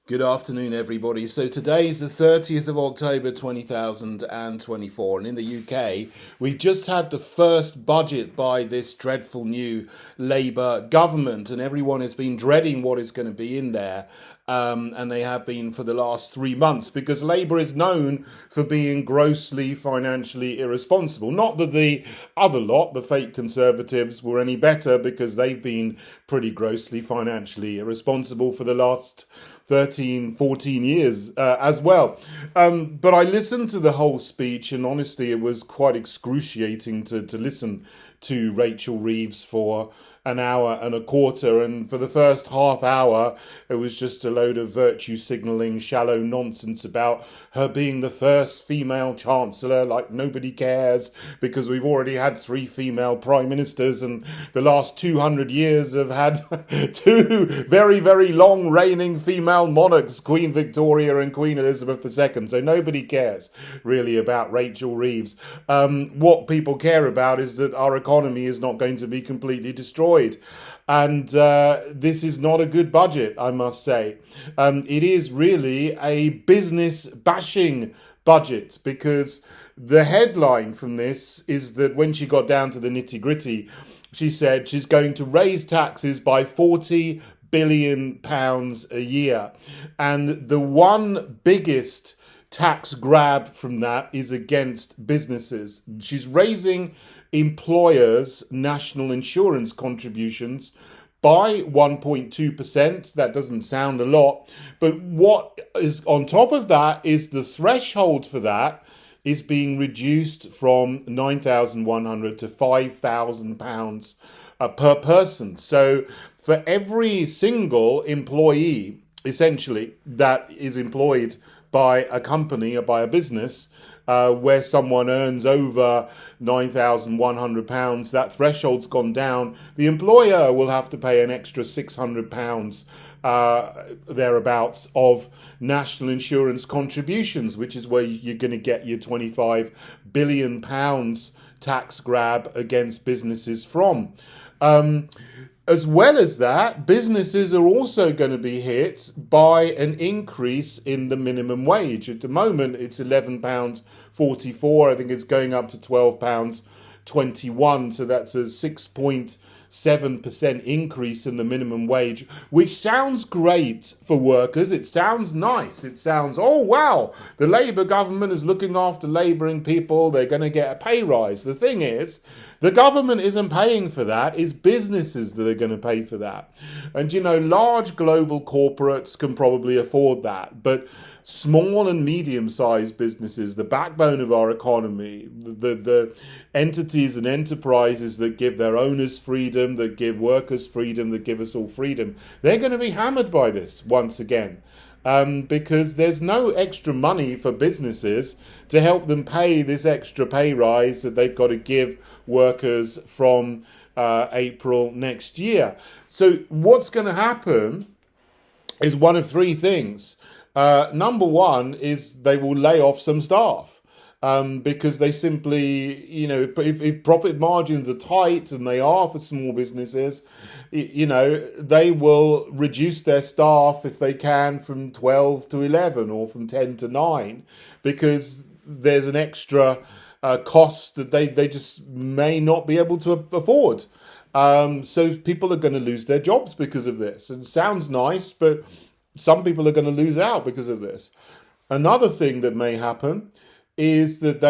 Good afternoon, everybody. So today is the 30th of October 2024, and in the UK, we've just had the first budget by this dreadful new Labour government, and everyone has been dreading what is going to be in there. And they have been for the last 3 months because Labour is known for being grossly financially irresponsible. Not that the other lot, the fake Conservatives, were any better because they've been pretty grossly financially irresponsible for the last 13, 14 years as well. But I listened to the whole speech, and honestly, it was quite excruciating to listen to Rachel Reeves for an hour and a quarter. And for the first half hour, it was just a load of virtue signalling, shallow nonsense about her being the first female chancellor, like nobody cares, because we've already had three female prime ministers, and the last 200 years have had two very, very long reigning female monarchs, Queen Victoria and Queen Elizabeth II. So nobody cares really about Rachel Reeves. What people care about is that our economy is not going to be completely destroyed. And this is not a good budget, I must say. It is really a business bashing budget because the headline from this is that when she got down to the nitty gritty, she said she's going to raise taxes by £40 billion a year. And the one biggest tax grab from that is against businesses. She's raising employers' national insurance contributions by 1.2%. That doesn't sound a lot, but what is on top of that is the threshold for that is being reduced from 9,100 to £5,000 per person. So for every single employee, essentially, that is employed by a company or by a business, where someone earns over £9,100, that threshold's gone down. The employer will have to pay an extra £600 thereabouts of national insurance contributions, which is where you're going to get your £25 billion tax grab against businesses from. As well as that, businesses are also going to be hit by an increase in the minimum wage. At the moment, it's £11.44. I think it's going up to £12.21. So that's a 6.7% increase in the minimum wage, which sounds great for workers. It sounds nice. It sounds, oh, wow, the Labour government is looking after labouring people. They're going to get a pay rise. The thing is, the government isn't paying for that. It's businesses that are going to pay for that. And, large global corporates can probably afford that. But small and medium-sized businesses, the backbone of our economy, the entities and enterprises that give their owners freedom, that give workers freedom, that give us all freedom, they're going to be hammered by this once again. Because there's no extra money for businesses to help them pay this extra pay rise that they've got to give workers from April next year. So what's going to happen is one of three things. Number one is they will lay off some staff. Because they simply, if profit margins are tight, and they are for small businesses, they will reduce their staff if they can from 12 to 11 or from 10 to 9, because there's an extra cost that they just may not be able to afford. So people are going to lose their jobs because of this. And it sounds nice, but some people are going to lose out because of this. Another thing that may happen is that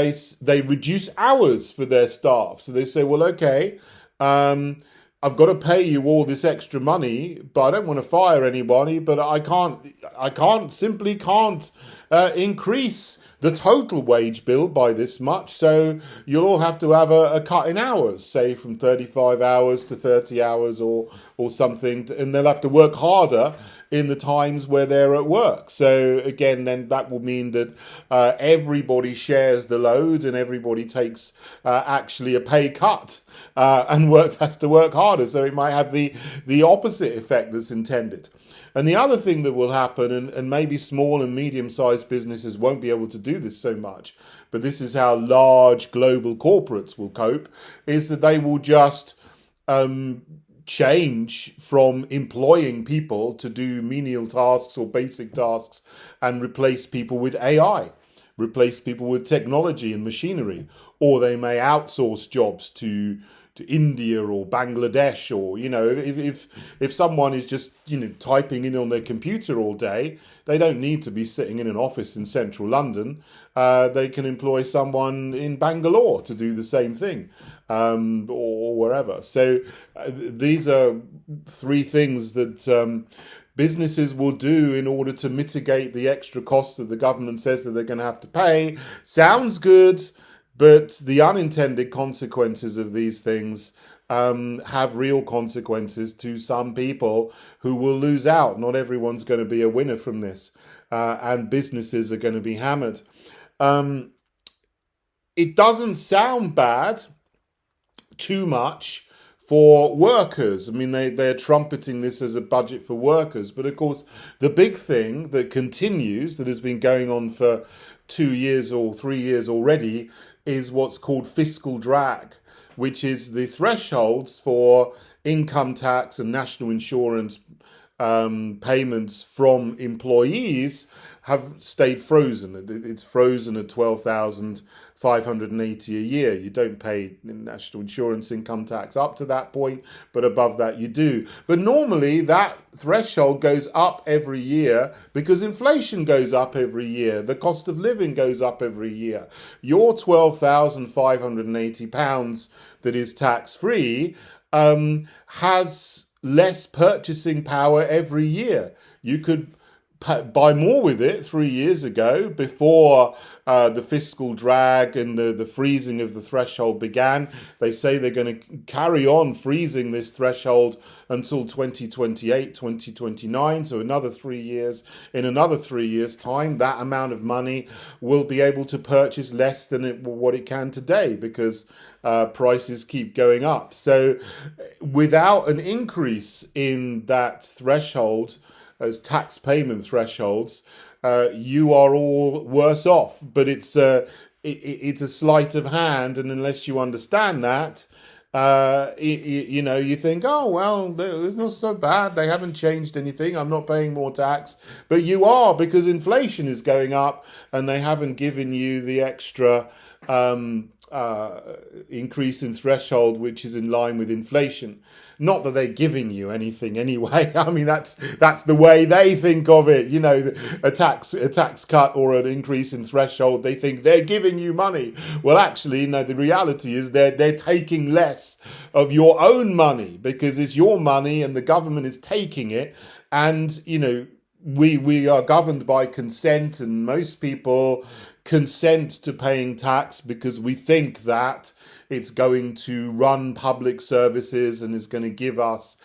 they reduce hours for their staff. So they say, well, okay, I've got to pay you all this extra money, but I don't want to fire anybody, but I simply can't increase the total wage bill by this much. So you'll all have to have a cut in hours, say from 35 hours to 30 hours or something, and they'll have to work harder in the times where they're at work. So again, then that will mean that everybody shares the load, and everybody takes actually a pay cut and has to work harder. So it might have the opposite effect that's intended. And the other thing that will happen, and maybe small and medium-sized businesses won't be able to do this so much, but this is how large global corporates will cope, is that they will just change from employing people to do menial tasks or basic tasks and replace people with AI, replace people with technology and machinery, or they may outsource jobs to India or Bangladesh, or if someone is just typing in on their computer all day, they don't need to be sitting in an office in central London. They can employ someone in Bangalore to do the same thing, or wherever. So these are three things that businesses will do in order to mitigate the extra costs that the government says that they're going to have to pay. Sounds good, but the unintended consequences of these things have real consequences to some people who will lose out. Not everyone's going to be a winner from this, and businesses are going to be hammered. It doesn't sound bad too much for workers. I mean, they're trumpeting this as a budget for workers. But of course, the big thing that continues, that has been going on for 2 years or 3 years already, is what's called fiscal drag, which is the thresholds for income tax and national insurance payments from employees have stayed frozen. It's frozen at 12,580 a year. You don't pay national insurance income tax up to that point, but above that you do. But normally that threshold goes up every year because inflation goes up every year. The cost of living goes up every year. Your £12,580 that is tax-free has less purchasing power every year. You could buy more with it 3 years ago, before the fiscal drag and the freezing of the threshold began. They say they're going to carry on freezing this threshold until 2028, 2029, so another 3 years. In another 3 years' time, that amount of money will be able to purchase less than what it can today, because prices keep going up. So without an increase in that threshold, as tax payment thresholds, you are all worse off. But it's a sleight of hand, and unless you understand that, you think, oh well, it's not so bad. They haven't changed anything. I'm not paying more tax, but you are, because inflation is going up, and they haven't given you the extra increase in threshold, which is in line with inflation. Not that they're giving you anything anyway. I mean, that's the way they think of it. A tax cut or an increase in threshold, they think they're giving you money. Well, actually, no. The reality is they're taking less of your own money, because it's your money and the government is taking it. And we are governed by consent, and most people consent to paying tax because we think that it's going to run public services and is going to give us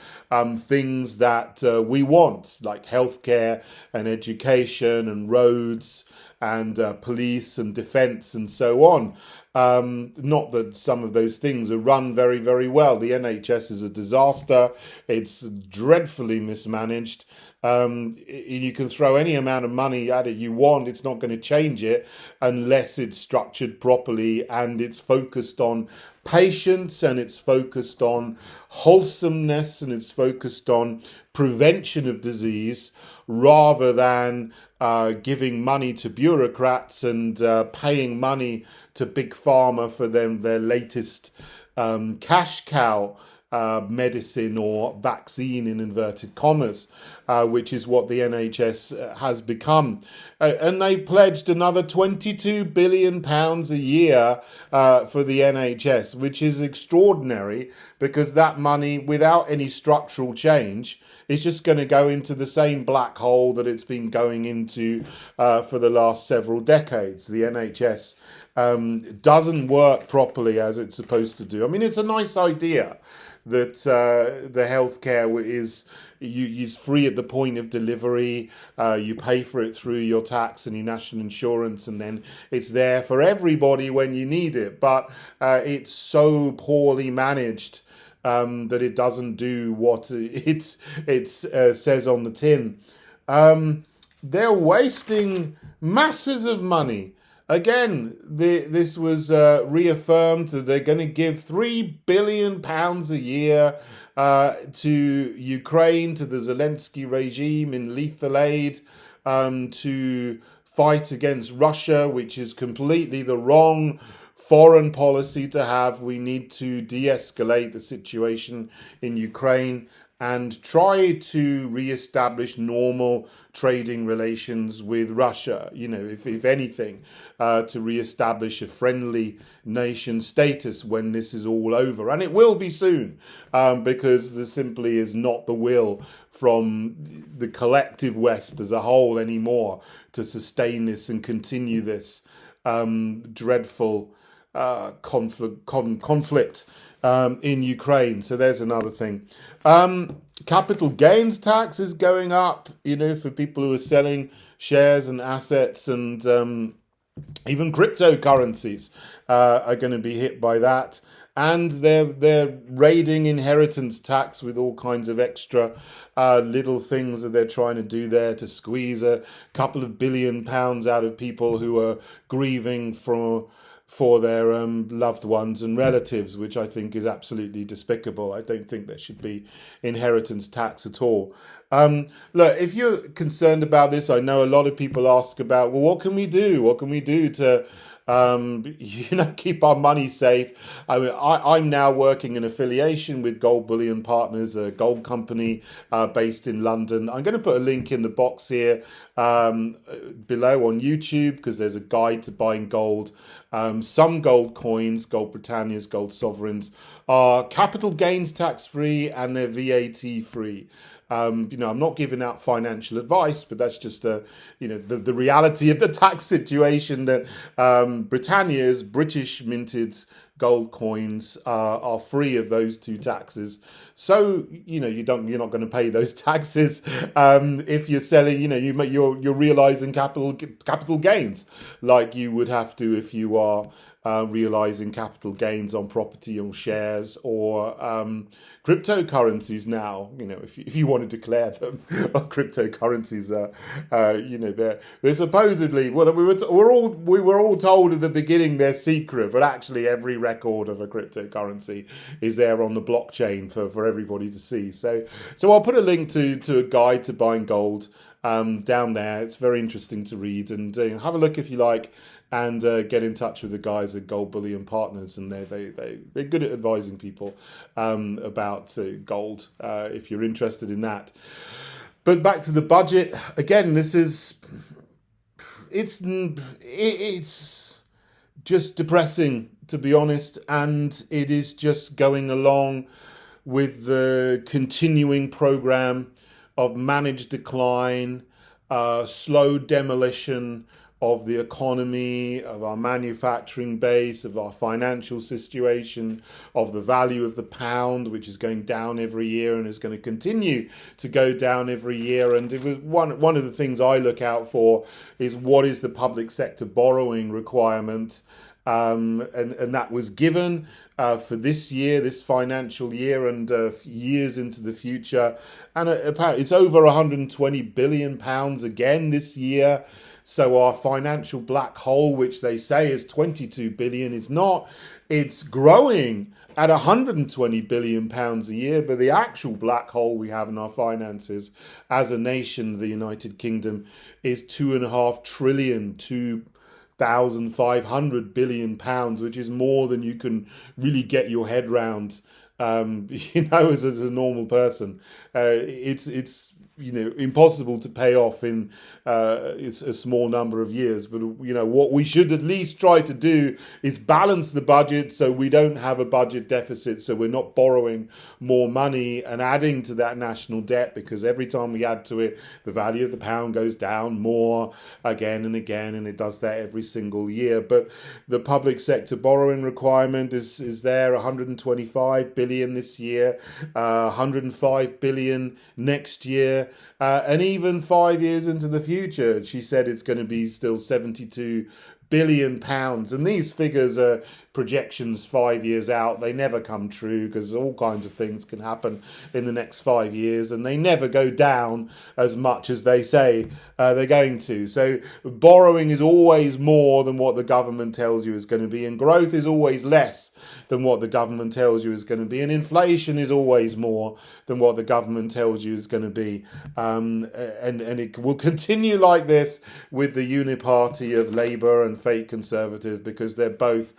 things that we want, like healthcare and education and roads and police and defence and so on. Not that some of those things are run very, very well. The NHS is a disaster. It's dreadfully mismanaged. You can throw any amount of money at it you want. It's not going to change it unless it's structured properly, and it's focused on patients, and it's focused on wholesomeness, and it's focused on prevention of disease, rather than giving money to bureaucrats and paying money to big pharma for their latest cash cow medicine or vaccine, in inverted commas, which is what the NHS has become. And they've pledged another £22 billion a year for the NHS, which is extraordinary, because that money, without any structural change, is just going to go into the same black hole that it's been going into for the last several decades. The NHS doesn't work properly as it's supposed to do. I mean, it's a nice idea that the healthcare is free at the point of delivery. You pay for it through your tax and your national insurance, and then it's there for everybody when you need it. But it's so poorly managed that it doesn't do what it says on the tin. They're wasting masses of money again, this was reaffirmed that they're going to give £3 billion a year to Ukraine, to the Zelensky regime in lethal aid, to fight against Russia, which is completely the wrong foreign policy to have. We need to de-escalate the situation in Ukraine and try to re-establish normal trading relations with Russia, if anything, to re-establish a friendly nation status when this is all over. And it will be soon, because there simply is not the will from the collective West as a whole anymore to sustain this and continue this dreadful conflict in Ukraine. So there's another thing. Capital gains tax is going up, for people who are selling shares and assets, and even cryptocurrencies are going to be hit by that. And they're raiding inheritance tax with all kinds of extra little things that they're trying to do there to squeeze a couple of £1 billion out of people who are grieving for their loved ones and relatives, which I think is absolutely despicable. I don't think there should be inheritance tax at all. Look, if you're concerned about this, I know a lot of people ask about, well, what can we do? What can we do to keep our money safe? I mean, I'm now working in affiliation with Gold Bullion Partners, a gold company based in London. I'm going to put a link in the box here below on YouTube, because there's a guide to buying gold. Some gold coins, Gold Britannias, gold sovereigns, are capital gains tax free and they're VAT free. I'm not giving out financial advice, but that's just the reality of the tax situation, that Britannia's British minted gold coins are free of those two taxes. So you're not going to pay those taxes if you're selling. You're realizing capital gains like you would have to if you are realizing capital gains on property or shares or cryptocurrencies. Now, if you want to declare them cryptocurrencies, they're supposedly, well, we were all told at the beginning they're secret, but actually every record of a cryptocurrency is there on the blockchain for everybody to see. So I'll put a link to a guide to buying gold down there. It's very interesting to read, and have a look if you like, and get in touch with the guys at Gold Bullion Partners, and they're good at advising people about gold if you're interested in that. But back to the budget again. It's just depressing, to be honest, and it is just going along with the continuing program of managed decline, slow demolition of the economy, of our manufacturing base, of our financial situation, of the value of the pound, which is going down every year and is going to continue to go down every year. And it was one of the things I look out for is what is the public sector borrowing requirement. And that was given for this year, this financial year, and years into the future. And apparently it's over £120 billion again this year. So our financial black hole, which they say is 22 billion, is not. It's growing at £120 billion a year, but the actual black hole we have in our finances as a nation, the United Kingdom, is £2.5 trillion, 2,500 billion pounds, which is more than you can really get your head round, as a normal person. It's impossible to pay off in it's a small number of years. But what we should at least try to do is balance the budget so we don't have a budget deficit, so we're not borrowing more money and adding to that national debt, because every time we add to it, the value of the pound goes down more again and again, and it does that every single year. But the public sector borrowing requirement is there, 125 billion this year, 105 billion next year. And even 5 years into the future, she said it's going to be still 72 billion pounds. And these figures are projections 5 years out, they never come true because all kinds of things can happen in the next 5 years, and they never go down as much as they say they're going to. So borrowing is always more than what the government tells you is going to be, and growth is always less than what the government tells you is going to be, and inflation is always more than what the government tells you is going to be. And it will continue like this with the uniparty of Labour and fake Conservative, because they're both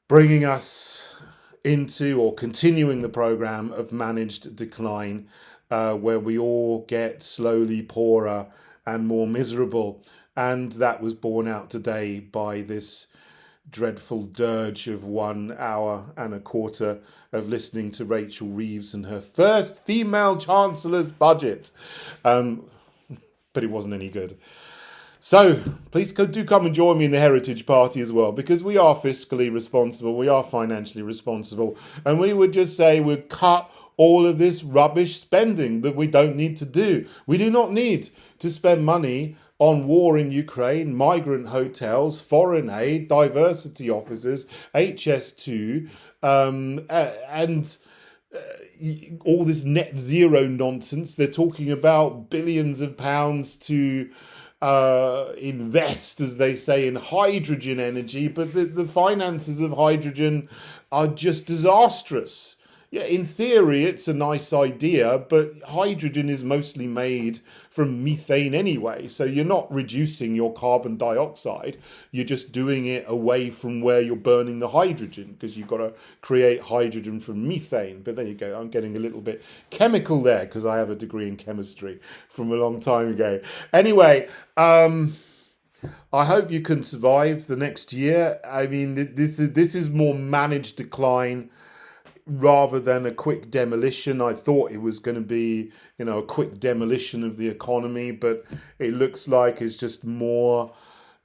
bringing us into or continuing the programme of managed decline, where we all get slowly poorer and more miserable. And that was borne out today by this dreadful dirge of 1 hour and a quarter of listening to Rachel Reeves and her first female chancellor's budget. But it wasn't any good. So please do come and join me in the Heritage Party as well, because we are fiscally responsible, we are financially responsible, and we would just say we'd cut all of this rubbish spending that we don't need to do. We do not need to spend money on war in Ukraine, migrant hotels, foreign aid, diversity officers, HS2, and all this net zero nonsense. They're talking about billions of pounds to invest, as they say, in hydrogen energy, but the finances of hydrogen are just disastrous. Yeah, in theory, it's a nice idea, but hydrogen is mostly made from methane anyway. So you're not reducing your carbon dioxide. You're just doing it away from where you're burning the hydrogen, because you've got to create hydrogen from methane. But there you go. I'm getting a little bit chemical there because I have a degree in chemistry from a long time ago. Anyway, I hope you can survive the next year. I mean, this is more managed decline rather than a quick demolition. I thought it was going to be, a quick demolition of the economy, but it looks like it's just more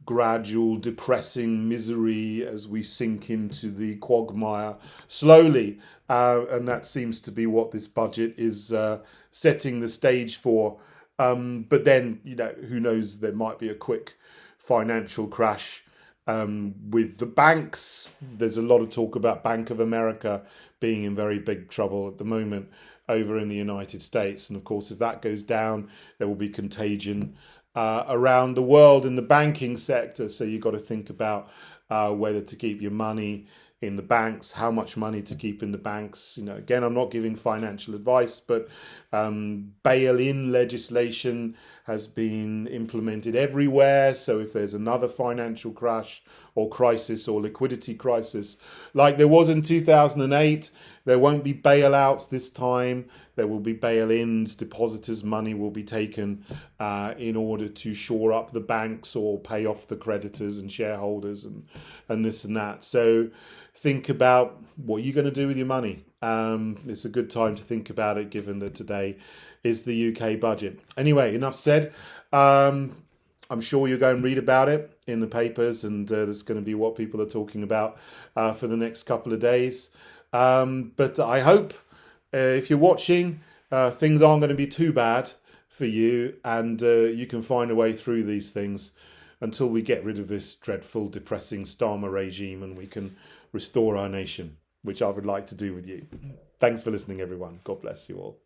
gradual, depressing misery as we sink into the quagmire slowly. And that seems to be what this budget is setting the stage for. But then, who knows, there might be a quick financial crash with the banks. There's a lot of talk about Bank of America being in very big trouble at the moment over in the United States. And of course, if that goes down, there will be contagion around the world in the banking sector. So you've got to think about whether to keep your money in the banks, how much money to keep in the banks. Again, I'm not giving financial advice, but bail-in legislation has been implemented everywhere. So if there's another financial crash or crisis or liquidity crisis like there was in 2008, there won't be bailouts this time. There will be bail-ins. Depositors' money will be taken in order to shore up the banks or pay off the creditors and shareholders and this and that. So think about what you're going to do with your money. It's a good time to think about it, given that today is the UK budget. Anyway, enough said. I'm sure you'll go and read about it in the papers, and there's going to be what people are talking about for the next couple of days. But I hope if you're watching, things aren't going to be too bad for you, and you can find a way through these things until we get rid of this dreadful, depressing Starmer regime and we can restore our nation, which I would like to do with you. Thanks for listening, everyone. God bless you all.